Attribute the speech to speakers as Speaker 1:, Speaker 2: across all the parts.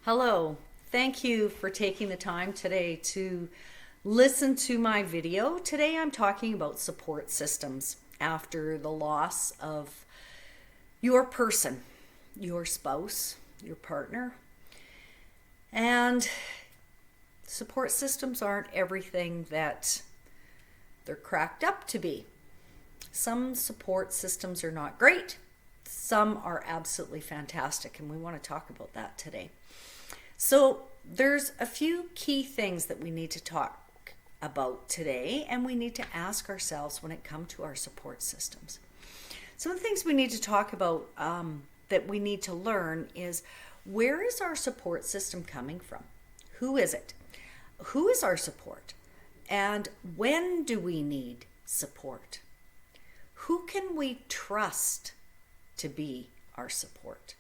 Speaker 1: Hello, thank you for taking the time today to listen to my video. Today I'm talking about support systems after the loss of your person, your spouse, your partner. And support systems aren't everything that they're cracked up to be. Some support systems are not great. Some are absolutely fantastic, and we want to talk about that today. So there's a few key things that we need to talk about today, and we need to ask ourselves when it comes to our support systems. Some of the things we need to talk about that we need to learn is, where is our support system coming from? Who is it? Who is our support? And when do we need support? Who can we trust to be our support?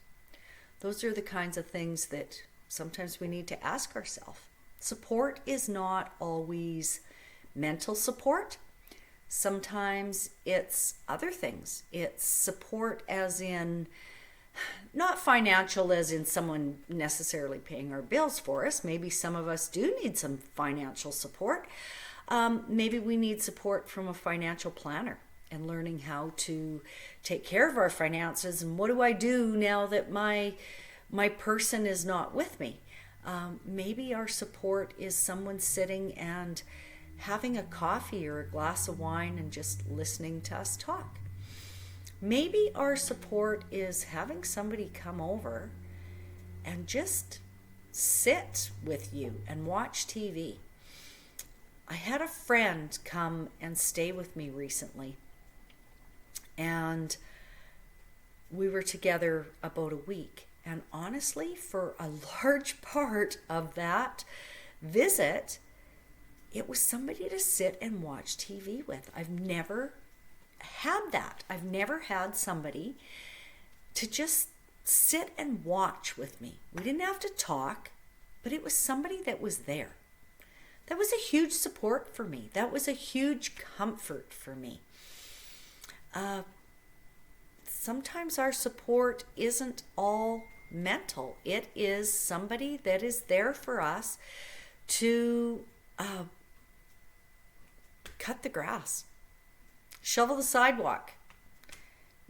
Speaker 1: Those are the kinds of things that sometimes we need to ask ourselves. Support is not always mental support. Sometimes it's other things. It's support as in, not financial as in someone necessarily paying our bills for us. Maybe some of us do need some financial support. Maybe we need support from a financial planner and learning how to take care of our finances. And what do I do now that my person is not with me? Maybe our support is someone sitting and having a coffee or a glass of wine and just listening to us talk. Maybe our support is having somebody come over and just sit with you and watch TV. I had a friend come and stay with me recently, and we were together about a week. And honestly, for a large part of that visit, it was somebody to sit and watch TV with. I've never had that. I've never had somebody to just sit and watch with me. We didn't have to talk, but it was somebody that was there. That was a huge support for me. That was a huge comfort for me. Sometimes our support isn't all mental. It is somebody that is there for us to cut the grass, shovel the sidewalk,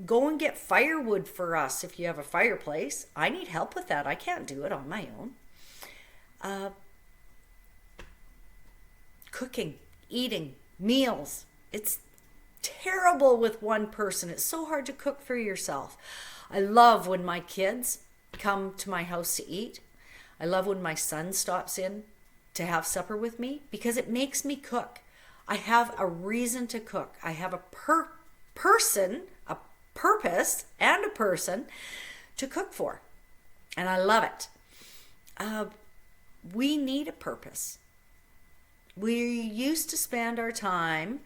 Speaker 1: go and get firewood for us if you have a fireplace. I need help with that. I can't do it on my own. Cooking, eating, meals. It's terrible with one person. It's so hard to cook for yourself. I love when my kids come to my house to eat. I love when my son stops in to have supper with me because it makes me cook. I have a reason to cook. I have a purpose and a person to cook for. And I love it. We need a purpose. We used to spend our time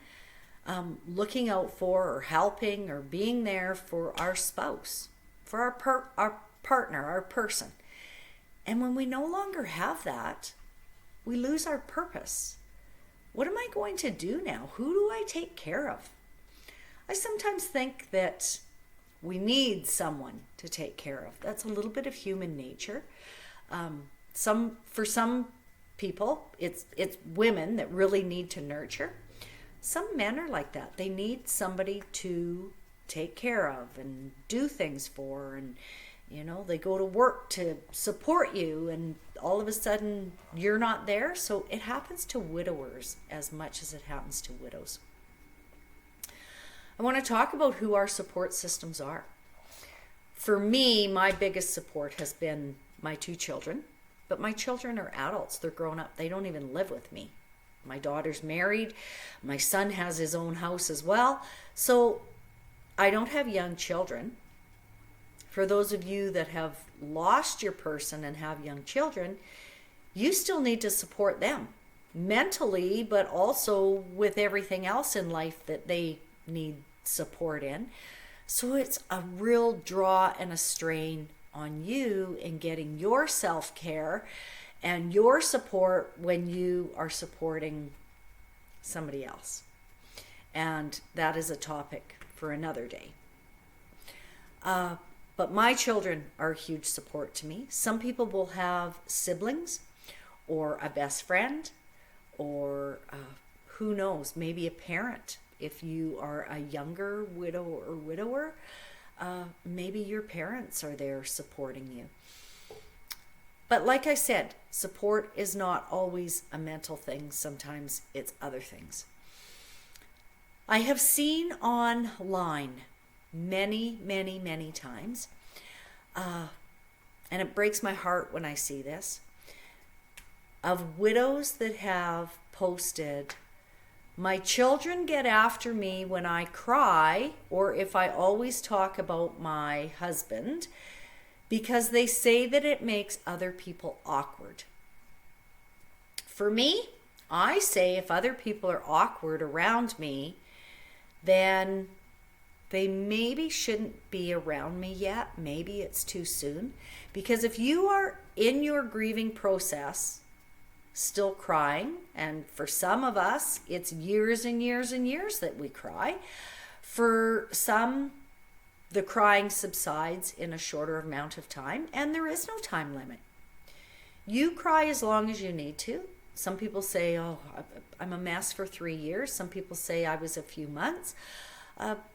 Speaker 1: looking out for or helping or being there for our spouse, for our partner, our person. And when we no longer have that, we lose our purpose. What am I going to do now? Who do I take care of? I sometimes think that we need someone to take care of. That's a little bit of human nature. For some people, it's women that really need to nurture. Some men are like that. They need somebody to take care of and do things for, and they go to work to support you, and all of a sudden you're not there. So it happens to widowers as much as it happens to widows. I want to talk about who our support systems are. For me, my biggest support has been my two children, but my children are adults. They're grown up. They don't even live with me. My daughter's married. My son has his own house as well. So I don't have young children. For those of you that have lost your person and have young children, you still need to support them mentally, but also with everything else in life that they need support in. So it's a real draw and a strain on you in getting your self-care and your support when you are supporting somebody else. And that is a topic for another day. But my children are a huge support to me. Some people will have siblings or a best friend or who knows, maybe a parent. If you are a younger widow or widower, maybe your parents are there supporting you. But like I said, support is not always a mental thing. Sometimes it's other things. I have seen online many, many, many times, and it breaks my heart when I see this, of widows that have posted, "My children get after me when I cry or if I always talk about my husband because they say that it makes other people awkward." For me, I say if other people are awkward around me, then they maybe shouldn't be around me yet. Maybe it's too soon. Because if you are in your grieving process, still crying, and for some of us, it's years and years and years that we cry. For some, the crying subsides in a shorter amount of time, and there is no time limit. You cry as long as you need to. Some people say, "Oh, I'm a mess for 3 years." Some people say I was a few months.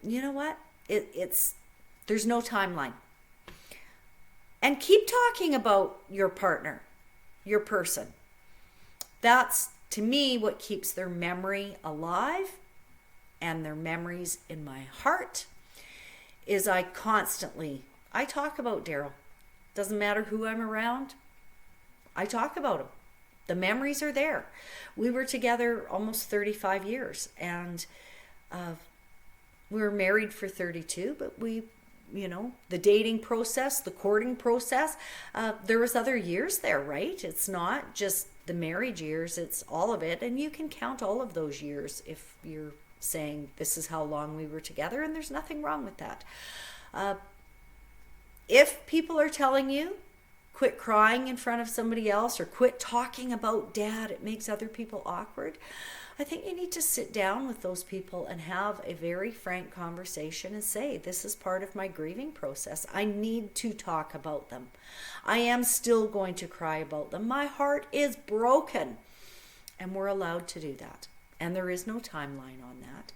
Speaker 1: You know what? There's no timeline. And keep talking about your partner, your person. That's, to me, what keeps their memory alive, and their memories in my heart is I talk about Daryl. Doesn't matter who I'm around, I talk about him. The memories are there. We were together almost 35 years, and we were married for 32, but the dating process, the courting process, there was other years there, right? It's not just the marriage years, it's all of it. And you can count all of those years if you're saying this is how long we were together, and there's nothing wrong with that. If people are telling you, quit crying in front of somebody else or quit talking about dad, it makes other people awkward, I think you need to sit down with those people and have a very frank conversation and say, this is part of my grieving process. I need to talk about them. I am still going to cry about them. My heart is broken. And we're allowed to do that. And there is no timeline on that.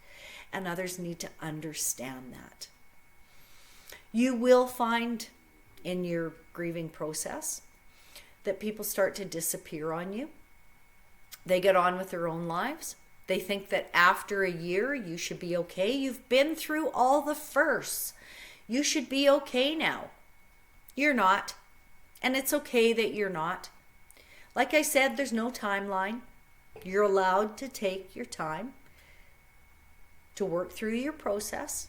Speaker 1: And others need to understand that. You will find in your grieving process that people start to disappear on you. They get on with their own lives. They think that after a year, you should be okay. You've been through all the firsts. You should be okay now. You're not. And it's okay that you're not. Like I said, there's no timeline. You're allowed to take your time to work through your process.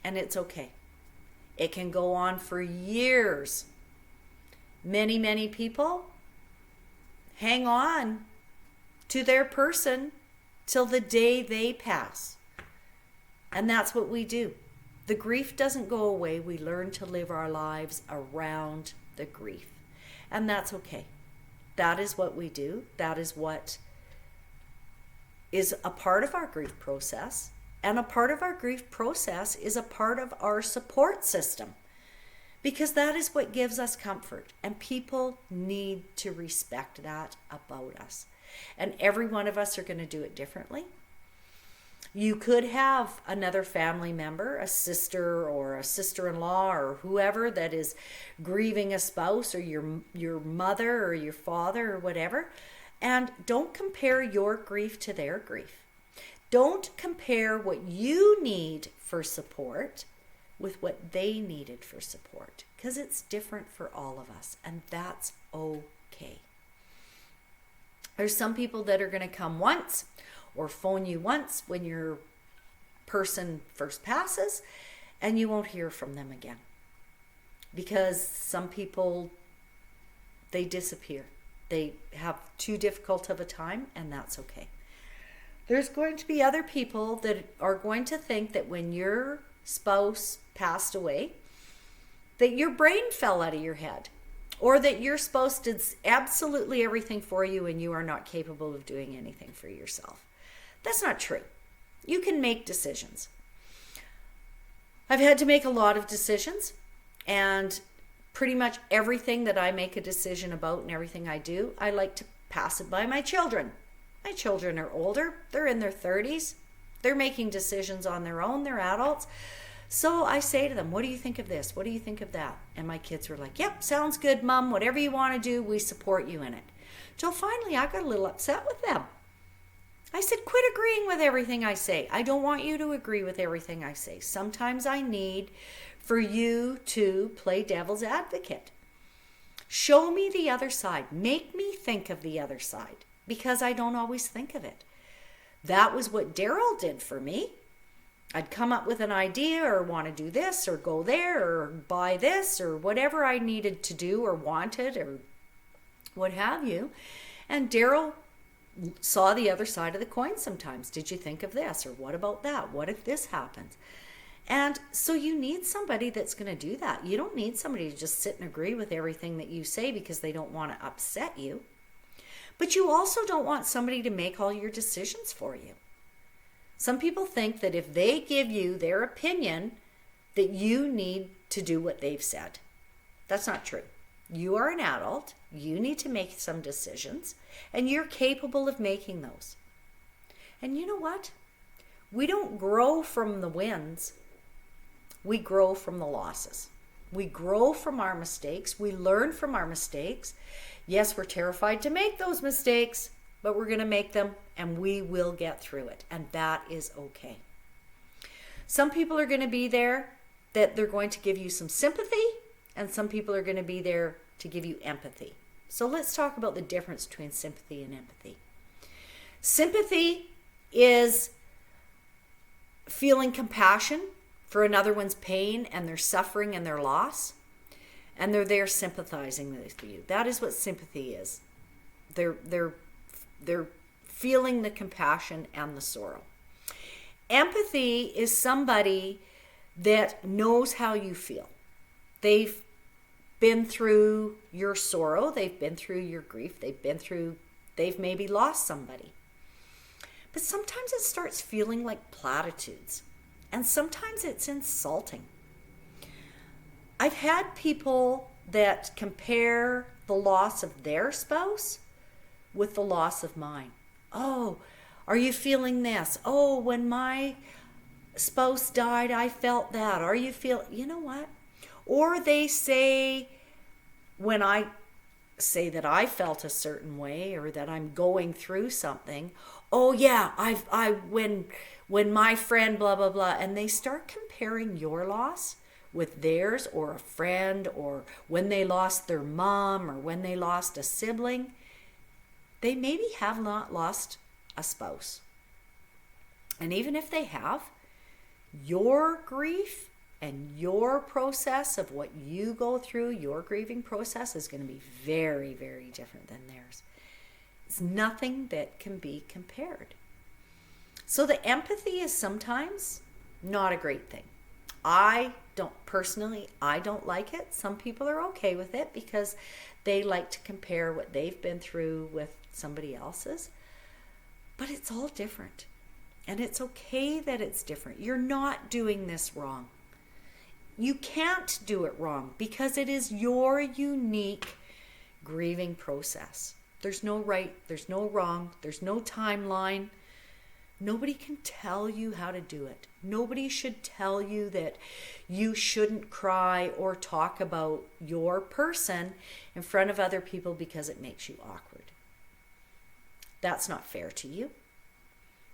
Speaker 1: And it's okay. It can go on for years. Many, many people hang on to their person till the day they pass. And that's what we do. The grief doesn't go away. We learn to live our lives around the grief. And that's okay. That is what we do. That is what is a part of our grief process. And a part of our grief process is a part of our support system. Because that is what gives us comfort. And people need to respect that about us. And every one of us are going to do it differently. You could have another family member, a sister or a sister-in-law or whoever that is grieving a spouse, or your mother or your father or whatever. And don't compare your grief to their grief. Don't compare what you need for support with what they needed for support, because it's different for all of us, and that's okay. There's some people that are going to come once or phone you once when your person first passes, and you won't hear from them again. Because some people, they disappear. They have too difficult of a time, and that's okay. There's going to be other people that are going to think that when your spouse passed away, that your brain fell out of your head. Or that your spouse did absolutely everything for you and you are not capable of doing anything for yourself. That's not true. You can make decisions. I've had to make a lot of decisions. And pretty much everything that I make a decision about and everything I do, I like to pass it by my children. My children are older, they're in their 30s, they're making decisions on their own, they're adults. So I say to them, what do you think of this? What do you think of that? And my kids were like, yep, sounds good, Mom. Whatever you want to do, we support you in it. Till finally I got a little upset with them. I said, quit agreeing with everything I say. I don't want you to agree with everything I say. Sometimes I need for you to play devil's advocate. Show me the other side. Make me think of the other side, because I don't always think of it. That was what Daryl did for me. I'd come up with an idea or want to do this or go there or buy this or whatever I needed to do or wanted or what have you. And Daryl saw the other side of the coin sometimes. Did you think of this? Or what about that? What if this happens? And so you need somebody that's going to do that. You don't need somebody to just sit and agree with everything that you say because they don't want to upset you. But you also don't want somebody to make all your decisions for you. Some people think that if they give you their opinion, that you need to do what they've said. That's not true. You are an adult. You need to make some decisions, and you're capable of making those. And you know what? We don't grow from the wins. We grow from the losses. We grow from our mistakes. We learn from our mistakes. Yes, we're terrified to make those mistakes, but we're going to make them, and we will get through it. And that is okay. Some people are going to be there that they're going to give you some sympathy, and some people are going to be there to give you empathy. So let's talk about the difference between sympathy and empathy. Sympathy is feeling compassion for another one's pain and their suffering and their loss, and they're there sympathizing with you. That is what sympathy is. They're feeling the compassion and the sorrow. Empathy is somebody that knows how you feel. They've been through your sorrow, they've been through your grief, they've maybe lost somebody. But sometimes it starts feeling like platitudes, and sometimes it's insulting. I've had people that compare the loss of their spouse with the loss of mine. Oh, are you feeling this? Oh, when my spouse died, I felt that. You know what? Or they say, when I say that I felt a certain way or that I'm going through something, oh yeah, when my friend blah blah blah, and they start comparing your loss with theirs or a friend, or when they lost their mom or when they lost a sibling. They maybe have not lost a spouse. And even if they have, your grief and your process of what you go through, your grieving process, is going to be very, very different than theirs. It's nothing that can be compared. So the empathy is sometimes not a great thing. I don't like it. Some people are okay with it because they like to compare what they've been through with somebody else's. But it's all different. And it's okay that it's different. You're not doing this wrong. You can't do it wrong because it is your unique grieving process. There's no right, there's no wrong, there's no timeline. Nobody can tell you how to do it. Nobody should tell you that you shouldn't cry or talk about your person in front of other people because it makes you awkward. That's not fair to you.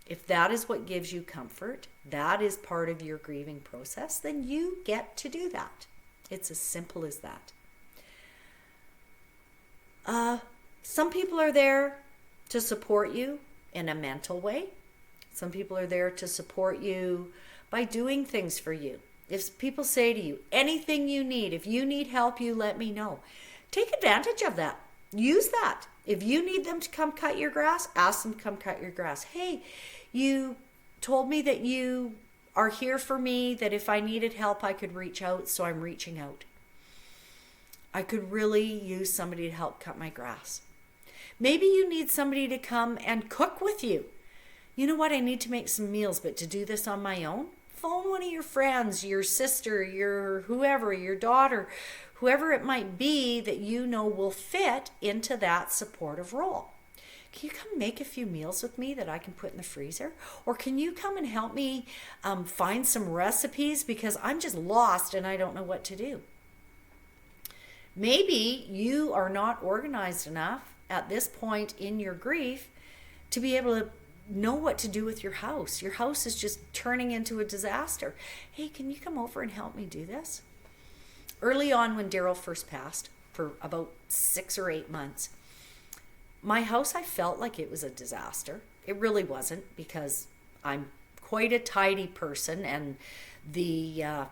Speaker 1: If that is what gives you comfort, that is part of your grieving process, then you get to do that. It's as simple as that. Some people are there to support you in a mental way. Some people are there to support you by doing things for you. If people say to you, anything you need, if you need help, you let me know. Take advantage of that. Use that. If you need them to come cut your grass, ask them to come cut your grass. Hey, you told me that you are here for me, that if I needed help, I could reach out, so I'm reaching out. I could really use somebody to help cut my grass. Maybe you need somebody to come and cook with you. You know what? I need to make some meals, but to do this on my own? Phone one of your friends, your sister, your whoever, your daughter, whoever it might be that you know will fit into that supportive role. Can you come make a few meals with me that I can put in the freezer? Or can you come and help me find some recipes because I'm just lost and I don't know what to do? Maybe you are not organized enough at this point in your grief to be able to know what to do with your house. Your house is just turning into a disaster. Hey, can you come over and help me do this? Early on, when Daryl first passed, for about 6 or 8 months, my house, I felt like it was a disaster. It really wasn't, because I'm quite a tidy person, and the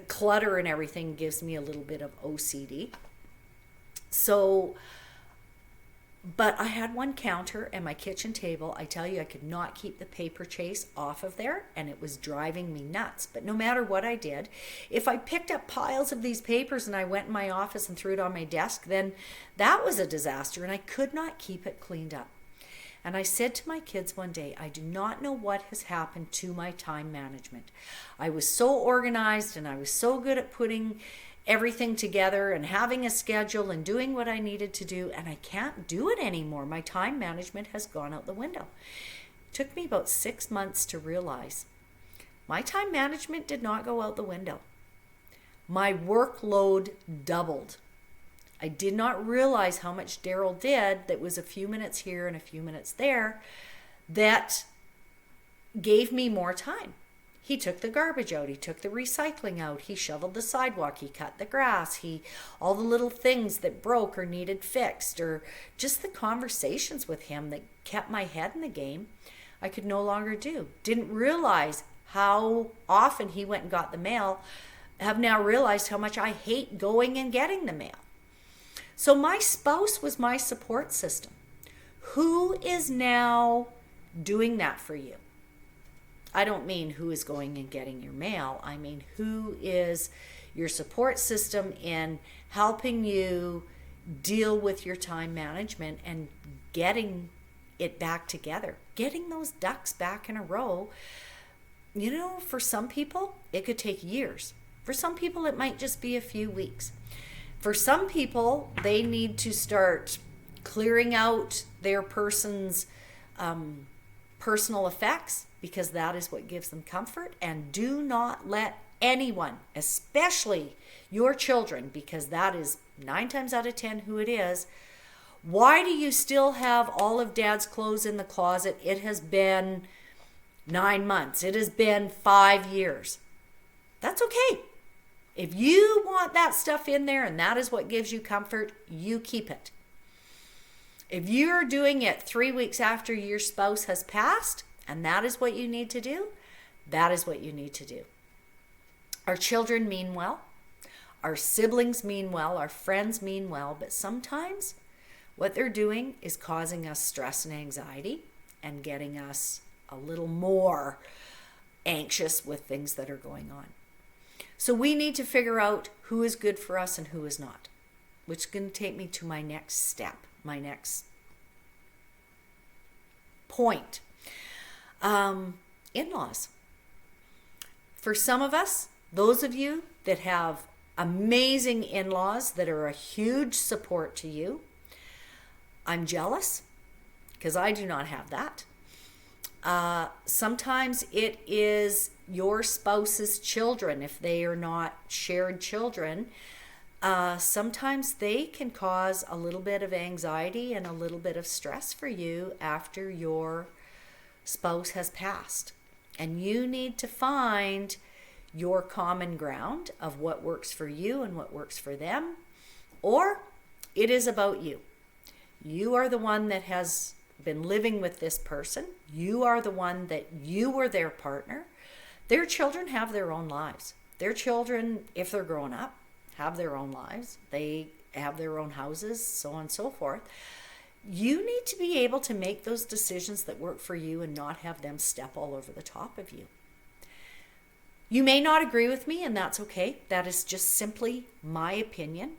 Speaker 1: clutter and everything gives me a little bit of OCD. So, but I had one counter and my kitchen table. I tell you, I could not keep the paper chase off of there, and it was driving me nuts. But no matter what I did, if I picked up piles of these papers and I went in my office and threw it on my desk, then that was a disaster, and I could not keep it cleaned up. And I said to my kids one day, I do not know what has happened to my time management. I was so organized and I was so good at putting everything together and having a schedule and doing what I needed to do, and I can't do it anymore. My time management has gone out the window. It took me about 6 months to realize my time management did not go out the window. My workload doubled. I did not realize how much Daryl did that was a few minutes here and a few minutes there that gave me more time. He took the garbage out, he took the recycling out, he shoveled the sidewalk, he cut the grass, all the little things that broke or needed fixed, or just the conversations with him that kept my head in the game, I could no longer do. Didn't realize how often he went and got the mail. Have now realized how much I hate going and getting the mail. So my spouse was my support system. Who is now doing that for you? I don't mean who is going and getting your mail. I mean, who is your support system in helping you deal with your time management and getting it back together, getting those ducks back in a row. You know, for some people, it could take years. For some people, it might just be a few weeks. For some people, they need to start clearing out their person's personal effects, because that is what gives them comfort. And do not let anyone, especially your children, because that is 9 times out of 10 who it is. Why do you still have all of Dad's clothes in the closet? It has been 9 months. It has been 5 years. That's okay. If you want that stuff in there and that is what gives you comfort, you keep it. If you're doing it 3 weeks after your spouse has passed, and that is what you need to do, that is what you need to do. Our children mean well. Our siblings mean well. Our friends mean well. But sometimes what they're doing is causing us stress and anxiety and getting us a little more anxious with things that are going on. So we need to figure out who is good for us and who is not, which is going to take me to my next step, my next point. In-laws. For some of us, those of you that have amazing in-laws that are a huge support to you, I'm jealous because I do not have that. Sometimes it is your spouse's children, if they are not shared children. Sometimes they can cause a little bit of anxiety and a little bit of stress for you after your spouse has passed. And you need to find your common ground of what works for you and what works for them. Or it is about you. You are the one that has been living with this person. You are the one that you were their partner. Their children have their own lives. Their children, if they're grown up, have their own lives. They have their own houses, so on and so forth. You need to be able to make those decisions that work for you and not have them step all over the top of you. You may not agree with me, and that's okay. That is just simply my opinion.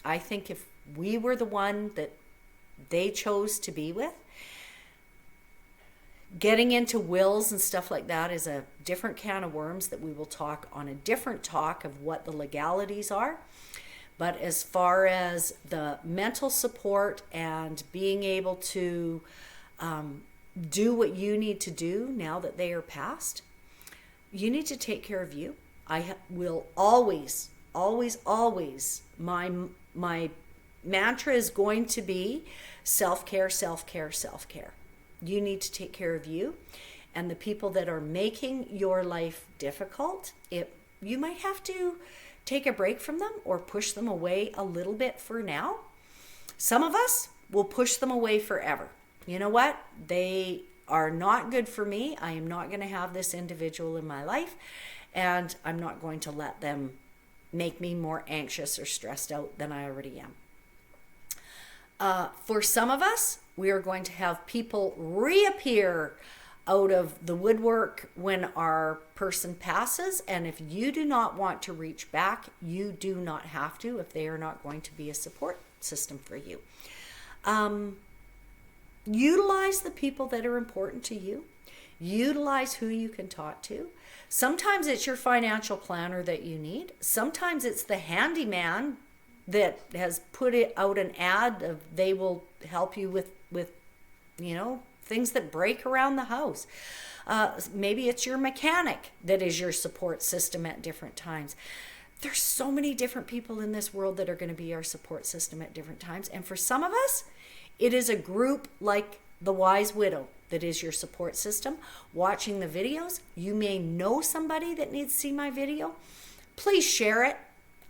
Speaker 1: I think if we were the one that they chose to be with, Getting into wills and stuff like that is a different can of worms that we will talk on a different talk of what the legalities are. But as far as the mental support and being able to do what you need to do now that they are past, you need to take care of you. I will always, always, always, my mantra is going to be self-care, self-care, self-care. You need to take care of you. And the people that are making your life difficult, you might have to take a break from them or push them away a little bit for now. Some of us will push them away forever. You know what? They are not good for me. I am not going to have this individual in my life, and I'm not going to let them make me more anxious or stressed out than I already am. For some of us, we are going to have people reappear out of the woodwork when our person passes. And if you do not want to reach back, you do not have to if they are not going to be a support system for you. Utilize the people that are important to you. Utilize who you can talk to. Sometimes it's your financial planner that you need. Sometimes it's the handyman that has put it out an ad of they will help you with things that break around the house. Maybe it's your mechanic that is your support system at different times. There's so many different people in this world that are going to be our support system at different times. And for some of us, it is a group like the Wise Widow that is your support system. Watching the videos, you may know somebody that needs to see my video. Please share it.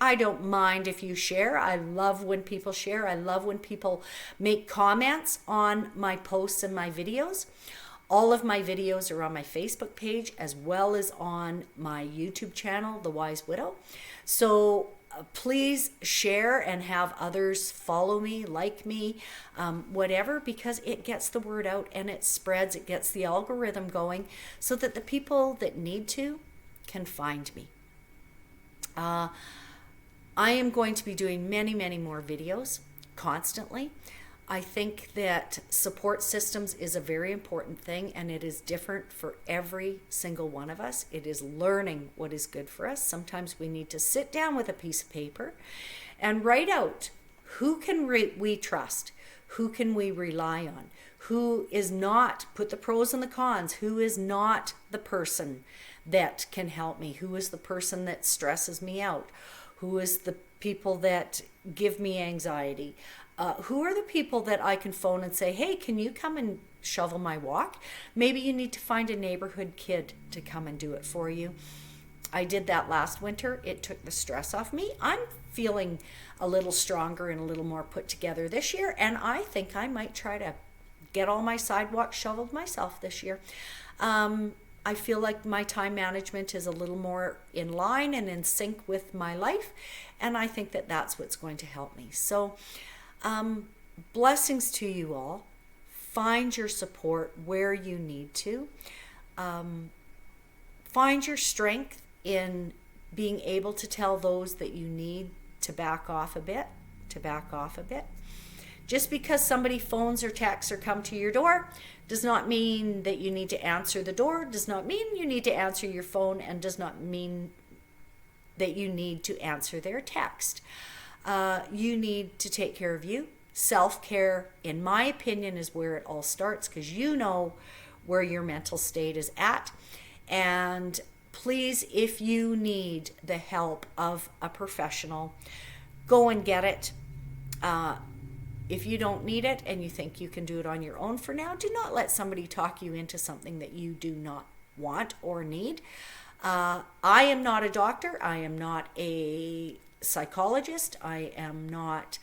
Speaker 1: I don't mind if you share. I love when people share. I love when people make comments on my posts and my videos. All of my videos are on my Facebook page as well as on my YouTube channel, The Wise Widow. So please share and have others follow me, like me, whatever, because it gets the word out and it spreads. It gets the algorithm going so that the people that need to can find me. I am going to be doing many, many more videos constantly. I think that support systems is a very important thing, and it is different for every single one of us. It is learning what is good for us. Sometimes we need to sit down with a piece of paper and write out who can we trust, who can we rely on, who is not, put the pros and the cons, who is not the person that can help me, who is the person that stresses me out, who is the people that give me anxiety, who are the people that I can phone and say, hey, can you come and shovel my walk? Maybe you need to find a neighborhood kid to come and do it for you. I did that last winter. It took the stress off me. I'm feeling a little stronger and a little more put together this year, and I think I might try to get all my sidewalks shoveled myself this year. I feel like my time management is a little more in line and in sync with my life, and I think that that's what's going to help me. So blessings to you all. Find your support where you need to. Find your strength in being able to tell those that you need to back off a bit, Just because somebody phones or texts or come to your door does not mean that you need to answer the door, does not mean you need to answer your phone, and does not mean that you need to answer their text. You need to take care of you. Self-care, in my opinion, is where it all starts, because you know where your mental state is at. And please, if you need the help of a professional, go and get it. If you don't need it and you think you can do it on your own for now, do not let somebody talk you into something that you do not want or need. I am not a doctor. I am not a psychologist. I am not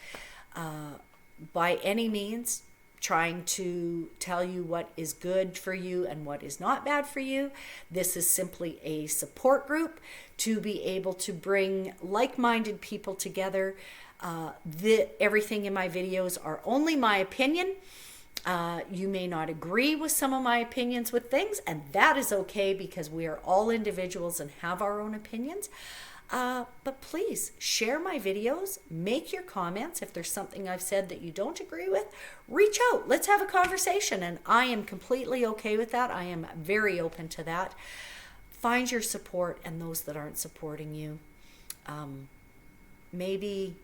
Speaker 1: by any means trying to tell you what is good for you and what is not bad for you. This is simply a support group to be able to bring like-minded people together. Everything in my videos are only my opinion. You may not agree with some of my opinions with things, and that is okay, because we are all individuals and have our own opinions. But please share my videos, make your comments. If there's something I've said that you don't agree with, reach out. Let's have a conversation. And I am completely okay with that. I am very open to that. Find your support and those that aren't supporting you. Maybe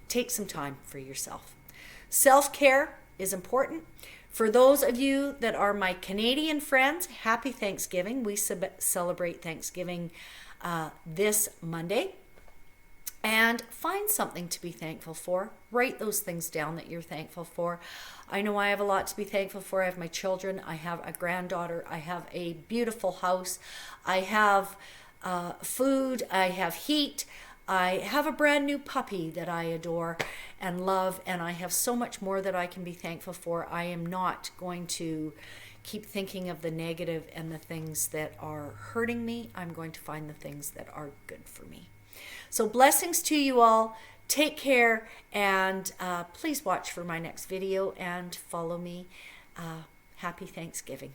Speaker 1: take some time for yourself. Self-care is important. For those of you that are my Canadian friends, happy Thanksgiving. We celebrate Thanksgiving this Monday. And find something to be thankful for. Write those things down that you're thankful for. I know I have a lot to be thankful for. I have my children. I have a granddaughter. I have a beautiful house. I have food. I have heat. I have a brand new puppy that I adore and love, and I have so much more that I can be thankful for. I am not going to keep thinking of the negative and the things that are hurting me. I'm going to find the things that are good for me. So blessings to you all. Take care, and please watch for my next video and follow me. Happy Thanksgiving.